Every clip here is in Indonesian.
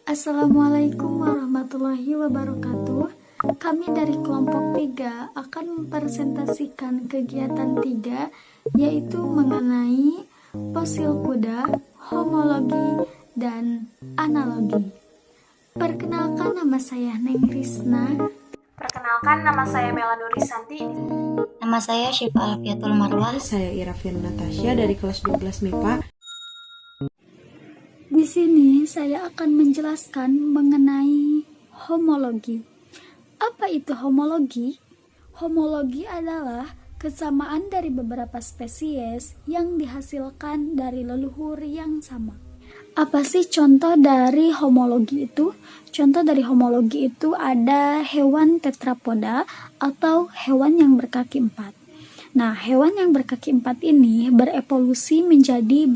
Assalamualaikum warahmatullahi wabarakatuh. Kami dari kelompok 3 akan mempresentasikan kegiatan 3, yaitu mengenai fosil kuda, homologi, dan analogi. Perkenalkan, nama saya Neng Risna. Perkenalkan, nama saya Mela Nurisanti. Nama saya Syifa Alfiatul Marwah. Saya Irafian Natasha dari kelas 12 MIPA. Di sini saya akan menjelaskan mengenai homologi. Apa itu homologi? Homologi adalah kesamaan dari beberapa spesies yang dihasilkan dari leluhur yang sama. Apa sih contoh dari homologi itu? Contoh dari homologi itu ada hewan tetrapoda atau hewan yang berkaki 4. Nah, hewan yang berkaki 4 ini berevolusi menjadi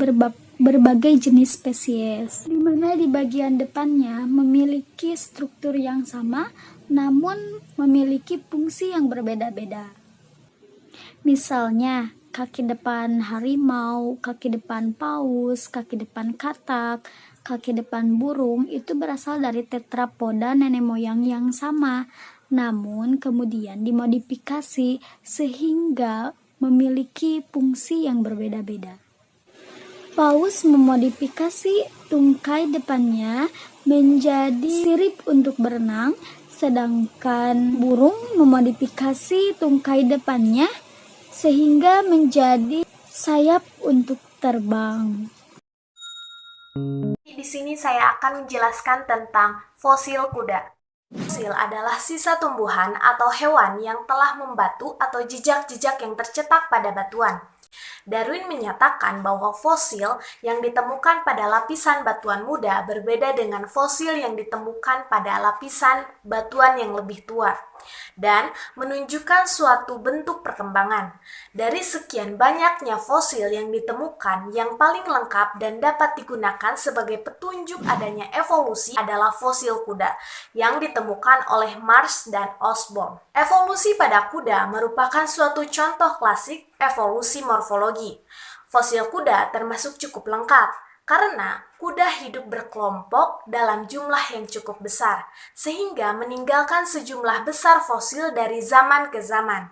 berbagai jenis spesies, di mana di bagian depannya memiliki struktur yang sama, namun memiliki fungsi yang berbeda-beda. Misalnya, kaki depan harimau, kaki depan paus, kaki depan katak, kaki depan burung itu berasal dari tetrapoda nenek moyang yang sama, namun kemudian dimodifikasi sehingga memiliki fungsi yang berbeda-beda. Paus memodifikasi tungkai depannya menjadi sirip untuk berenang, sedangkan burung memodifikasi tungkai depannya sehingga menjadi sayap untuk terbang. Di sini saya akan menjelaskan tentang fosil kuda. Fosil adalah sisa tumbuhan atau hewan yang telah membatu atau jejak-jejak yang tercetak pada batuan. Darwin menyatakan bahwa fosil yang ditemukan pada lapisan batuan muda berbeda dengan fosil yang ditemukan pada lapisan batuan yang lebih tua, dan menunjukkan suatu bentuk perkembangan. Dari sekian banyaknya fosil yang ditemukan, yang paling lengkap dan dapat digunakan sebagai petunjuk adanya evolusi adalah fosil kuda yang ditemukan oleh Marsh dan Osborn. Evolusi pada kuda merupakan suatu contoh klasik evolusi morfologi. Fosil kuda termasuk cukup lengkap karena kuda hidup berkelompok dalam jumlah yang cukup besar, sehingga meninggalkan sejumlah besar fosil dari zaman ke zaman.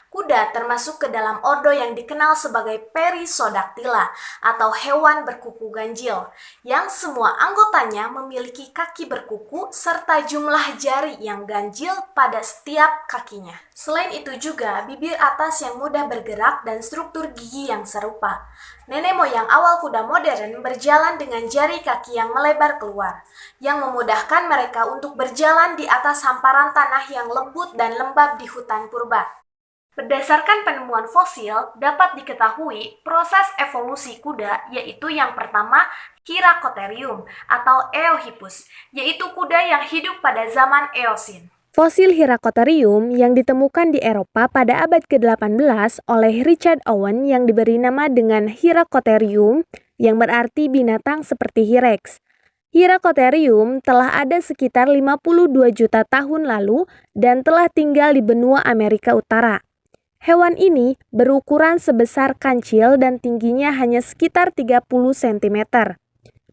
Kuda termasuk ke dalam ordo yang dikenal sebagai Perissodactyla atau hewan berkuku ganjil, yang semua anggotanya memiliki kaki berkuku serta jumlah jari yang ganjil pada setiap kakinya. Selain itu juga bibir atas yang mudah bergerak dan struktur gigi yang serupa. Nenek moyang awal kuda modern berjalan dengan jari kaki yang melebar keluar, yang memudahkan mereka untuk berjalan di atas hamparan tanah yang lembut dan lembab di hutan purba. Berdasarkan penemuan fosil, dapat diketahui proses evolusi kuda, yaitu yang pertama, Hyracotherium atau Eohippus, yaitu kuda yang hidup pada zaman Eosin. Fosil Hyracotherium yang ditemukan di Eropa pada abad ke-18 oleh Richard Owen yang diberi nama dengan Hyracotherium, yang berarti binatang seperti Hyrax. Hyracotherium telah ada sekitar 52 juta tahun lalu dan telah tinggal di benua Amerika Utara. Hewan ini berukuran sebesar kancil dan tingginya hanya sekitar 30 cm.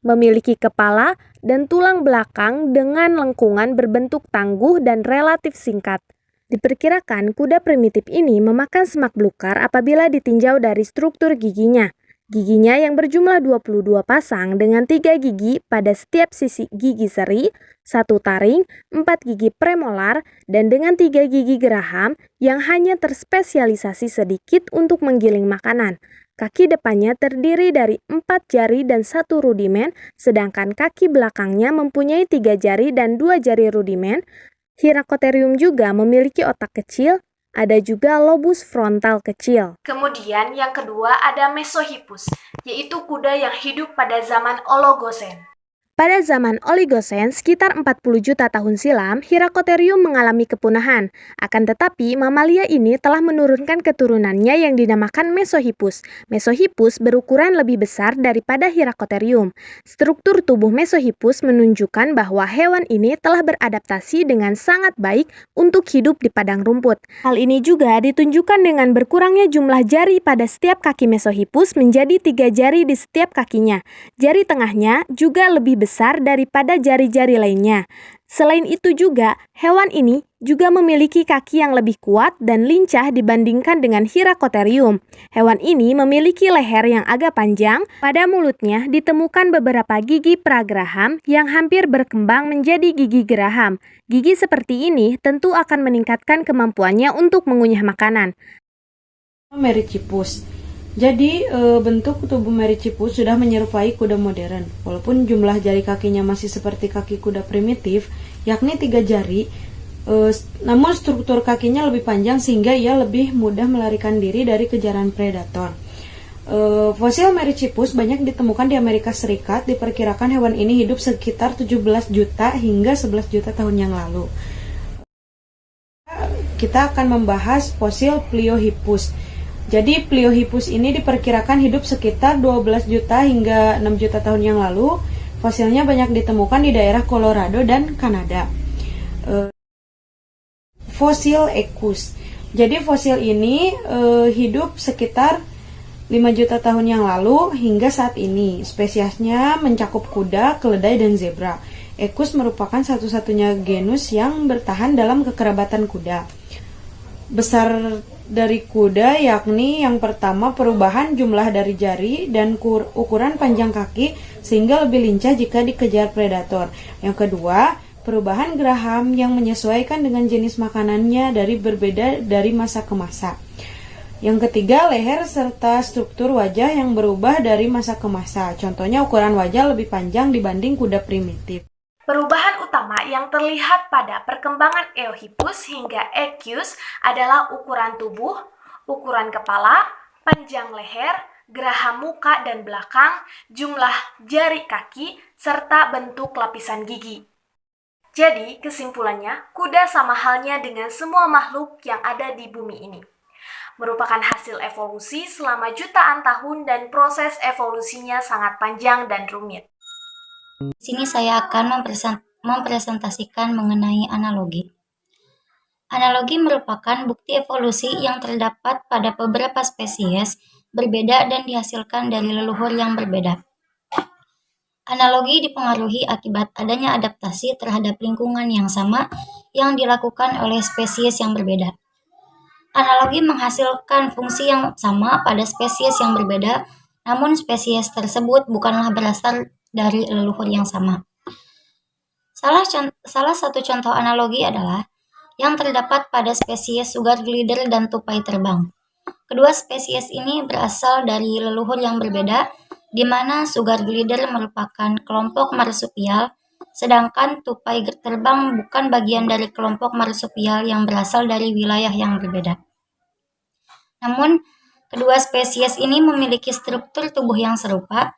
Memiliki kepala dan tulang belakang dengan lengkungan berbentuk tangguh dan relatif singkat. Diperkirakan kuda primitif ini memakan semak belukar apabila ditinjau dari struktur giginya. Giginya yang berjumlah 22 pasang dengan 3 gigi pada setiap sisi gigi seri, 1 taring, 4 gigi premolar, dan dengan 3 gigi geraham yang hanya terspesialisasi sedikit untuk menggiling makanan. Kaki depannya terdiri dari 4 jari dan 1 rudimen, sedangkan kaki belakangnya mempunyai 3 jari dan 2 jari rudimen. Hyracotherium juga memiliki otak kecil. Ada juga lobus frontal kecil. Kemudian yang kedua ada Mesohippus, yaitu kuda yang hidup pada zaman Ologosen. Pada zaman Oligosen, sekitar 40 juta tahun silam, Hyracotherium mengalami kepunahan. Akan tetapi, mamalia ini telah menurunkan keturunannya yang dinamakan Mesohippus. Mesohippus berukuran lebih besar daripada Hyracotherium. Struktur tubuh Mesohippus menunjukkan bahwa hewan ini telah beradaptasi dengan sangat baik untuk hidup di padang rumput. Hal ini juga ditunjukkan dengan berkurangnya jumlah jari pada setiap kaki Mesohippus menjadi 3 jari di setiap kakinya. Jari tengahnya juga lebih besar daripada jari-jari lainnya. Selain itu juga, hewan ini juga memiliki kaki yang lebih kuat dan lincah dibandingkan dengan Hyracotherium. Hewan ini memiliki leher yang agak panjang, pada mulutnya ditemukan beberapa gigi prageraham yang hampir berkembang menjadi gigi geraham. Gigi seperti ini tentu akan meningkatkan kemampuannya untuk mengunyah makanan. Merychippus. Jadi bentuk tubuh Merychippus sudah menyerupai kuda modern. Walaupun jumlah jari kakinya masih seperti kaki kuda primitif, yakni 3 jari, namun struktur kakinya lebih panjang sehingga ia lebih mudah melarikan diri dari kejaran predator. Fosil Merychippus banyak ditemukan di Amerika Serikat. Diperkirakan hewan ini hidup sekitar 17 juta hingga 11 juta tahun yang lalu. Kita akan membahas fosil Pliohippus. Jadi Pliohippus ini diperkirakan hidup sekitar 12 juta hingga 6 juta tahun yang lalu. Fosilnya banyak ditemukan di daerah Colorado dan Kanada. Fosil Equus. Jadi fosil ini hidup sekitar 5 juta tahun yang lalu hingga saat ini. Spesiesnya mencakup kuda, keledai, dan zebra. Equus merupakan satu-satunya genus yang bertahan dalam kekerabatan kuda. Besar dari kuda yakni yang pertama perubahan jumlah dari jari dan ukuran panjang kaki sehingga lebih lincah jika dikejar predator. Yang kedua, perubahan geraham yang menyesuaikan dengan jenis makanannya dari berbeda dari masa ke masa. Yang ketiga, leher serta struktur wajah yang berubah dari masa ke masa. Contohnya ukuran wajah lebih panjang dibanding kuda primitif. Perubahan utama yang terlihat pada perkembangan Eohippus hingga Equus adalah ukuran tubuh, ukuran kepala, panjang leher, geraham muka dan belakang, jumlah jari kaki, serta bentuk lapisan gigi. Jadi, kesimpulannya, kuda sama halnya dengan semua makhluk yang ada di bumi ini. Merupakan hasil evolusi selama jutaan tahun dan proses evolusinya sangat panjang dan rumit. Di sini saya akan mempresentasikan mengenai analogi. Analogi merupakan bukti evolusi yang terdapat pada beberapa spesies berbeda dan dihasilkan dari leluhur yang berbeda. Analogi dipengaruhi akibat adanya adaptasi terhadap lingkungan yang sama yang dilakukan oleh spesies yang berbeda. Analogi menghasilkan fungsi yang sama pada spesies yang berbeda, namun spesies tersebut bukanlah berasal dari leluhur yang sama. Salah satu contoh analogi adalah yang terdapat pada spesies sugar glider dan tupai terbang. Kedua spesies ini berasal dari leluhur yang berbeda, di mana sugar glider merupakan kelompok marsupial, sedangkan tupai terbang bukan bagian dari kelompok marsupial yang berasal dari wilayah yang berbeda. Namun, kedua spesies ini memiliki struktur tubuh yang serupa.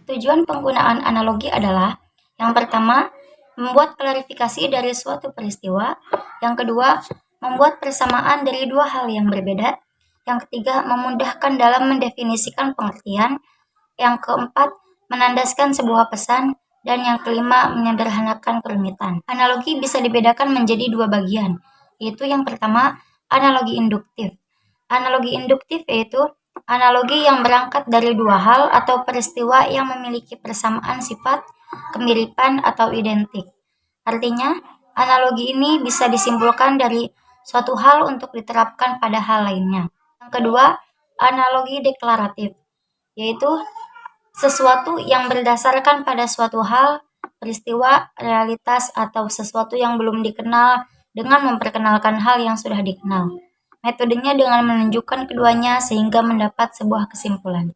Tujuan penggunaan analogi adalah, yang pertama, membuat klarifikasi dari suatu peristiwa. Yang kedua, membuat persamaan dari dua hal yang berbeda. Yang ketiga, memudahkan dalam mendefinisikan pengertian. Yang keempat, menandaskan sebuah pesan. Dan yang kelima, menyederhanakan kerumitan. Analogi bisa dibedakan menjadi dua bagian, yaitu yang pertama, analogi induktif. Analogi induktif yaitu analogi yang berangkat dari dua hal atau peristiwa yang memiliki persamaan sifat, kemiripan, atau identik. Artinya, analogi ini bisa disimpulkan dari suatu hal untuk diterapkan pada hal lainnya. Yang kedua, analogi deklaratif, yaitu sesuatu yang berdasarkan pada suatu hal, peristiwa, realitas, atau sesuatu yang belum dikenal dengan memperkenalkan hal yang sudah dikenal. Metodenya dengan menunjukkan keduanya sehingga mendapat sebuah kesimpulan.